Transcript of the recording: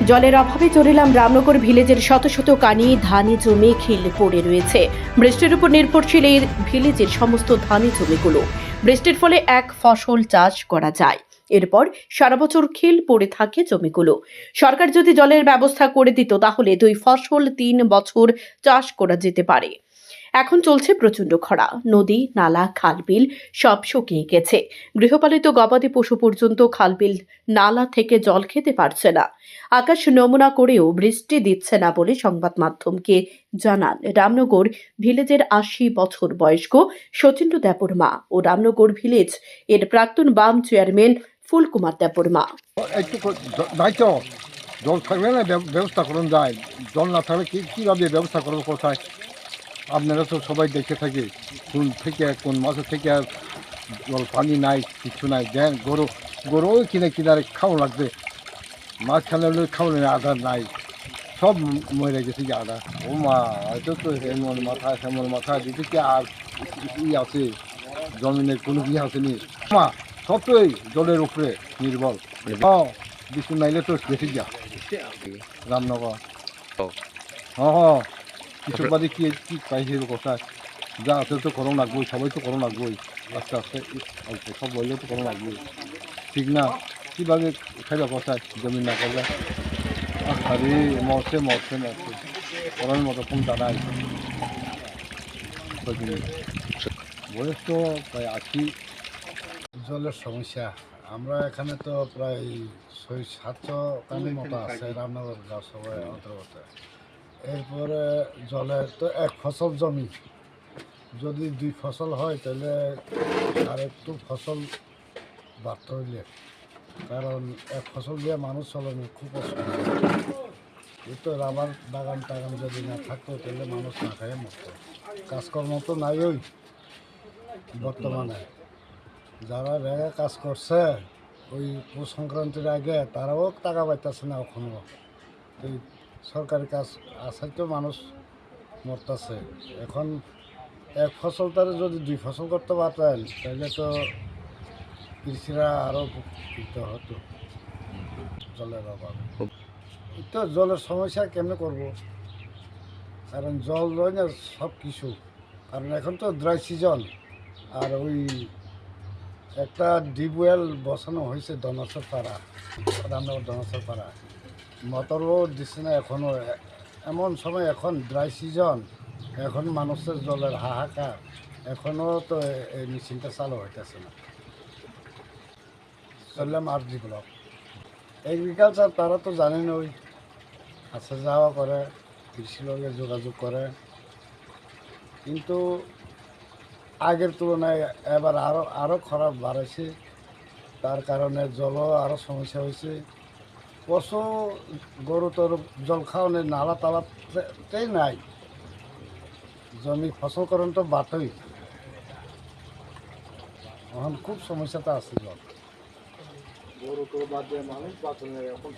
জলের অভাবে চড়িলাম রামনগর ভিলেজের শত শত কানি ধানি জমি খিল পড়ে রয়েছে। বৃষ্টির উপর নির্ভরশীল এই ভিলেজের সমস্ত ধানি জমিগুলো। বৃষ্টির ফলে এক ফসল চাষ করা যায়, এরপর সারা বছর খিল পড়ে থাকে জমিগুলো। সরকার যদি জলের ব্যবস্থা করে দিত তাহলে 2 ফসল 3 বছর চাষ করা যেতে পারে। এখন চলছে প্রচন্ড খরা, নদী নালা খালবিল সব শুকিয়ে গেছে। গৃহপালিত গবাদি পশু পর্যন্ত খালবিল নালা থেকে জল খেতে পারছে না। আকাশ নমুনা করেও বৃষ্টি দিচ্ছে না বলে সংবাদ মাধ্যমকে জানান রামনগর ভিলেজের 80 বছর বয়স্ক সচিন্দ্র দেবর মা ও রামনগর ভিলেজ এর প্রাক্তন বাম চেয়ারম্যান ফুলকুমার দেবর মা। একটু দায়িত্ব জল থাকলে না ব্যবস্থা করুন যায়, জল না থাকলে কীভাবে ব্যবস্থা করবো কোথায়? আপনারা তো সবাই দেখে থাকি কোন থেকে কোন মাসের থেকে জল পানি নাই, কিছু নাই। দেন গরু কিনে কিনারে খাওয়া লাগবে, মাঝখানে খাওয়ানো আধার নাই, সব মরে গেছে কি আধা। ও মা, হয়তো তো হেমন মাথা দিতে কি আর ই আছে, জমিনের কোনো কি আসেনি মা, সবটাই জলের উপরে নির্ভর। বৃষ্টি নাইলে তো বেশি যা রামনগর হ্যাঁ কিছু বাদে কি পাইছে কোথায় যা আছে তো করো লাগবই, সবাই তো করো লাগবই, আস্তে আস্তে অল্প সব বললে তো করো লাগবই, ঠিক না? কীভাবে খাইবা কোথায় জমি না করলে? আরে মরছে করার মতো কোন দাঁড়ায়। বয়স তো প্রায় 80। জলের সমস্যা আমরা এখানে তো প্রায় 600-700 কানির মতো আছে রামনগর সবাই অন্তর্গত। এরপরে জলের তো এক ফসল জমি, যদি 2 ফসল হয় তাহলে আর একটু ফসল বাড়তে হইলে, কারণ এক ফসল দিয়ে মানুষ চলানো খুব অসুবিধা। এই তো রাবার বাগান টাগান যদি না থাকতো তাহলে মানুষ না খায় মরতো। কাজকর্ম তো নাই ওই বর্তমানে। যারা রেগা কাজ করছে ওই পৌষ সংক্রান্তির আগে তারাও টাকা পাইতেছে না এখনও। এই সরকারি কাজ আছে তো মানুষ মরতেছে। এখন এক ফসল তারা যদি 2 ফসল করতে পারতেন তাহলে তো কৃষিরা আরও উপকৃত হতো। জলের অভাব, এই তো জলের সমস্যা কেমনে করব, কারণ জল রয় না সব কিছু। কারণ এখন তো ড্রাই সিজন, আর ওই একটা ডিপওয়েল বসানো হয়েছে ধনেশ্বর পাড়া, রামনগর ধনেশ্বর পাড়া, মোটরও দিচ্ছে না এখনও। এমন সময় এখন ড্রাই সিজন, এখন মানুষের জলের হাহাকার, এখনও তো এই মেশিনটা চালু হইতেছে না। চললাম আর জি ব্লক এগ্রিকালচার, তারা তো জানেন ওই আসা যাওয়া করে, কৃষির লগে যোগাযোগ করে, কিন্তু আগের তুলনায় এবার আরও খারাপ বাড়াইছে। তার কারণে জলও আরও সমস্যা হয়েছে। পশু গরু তোর জল খাওয়ানোর নালা তালাতেই নাই, জমি ফসল করেন তো বাতই, এখন খুব সমস্যাটা আছে জল। গরু তো বাদ দিয়ে মানুষ বাঁচে এখন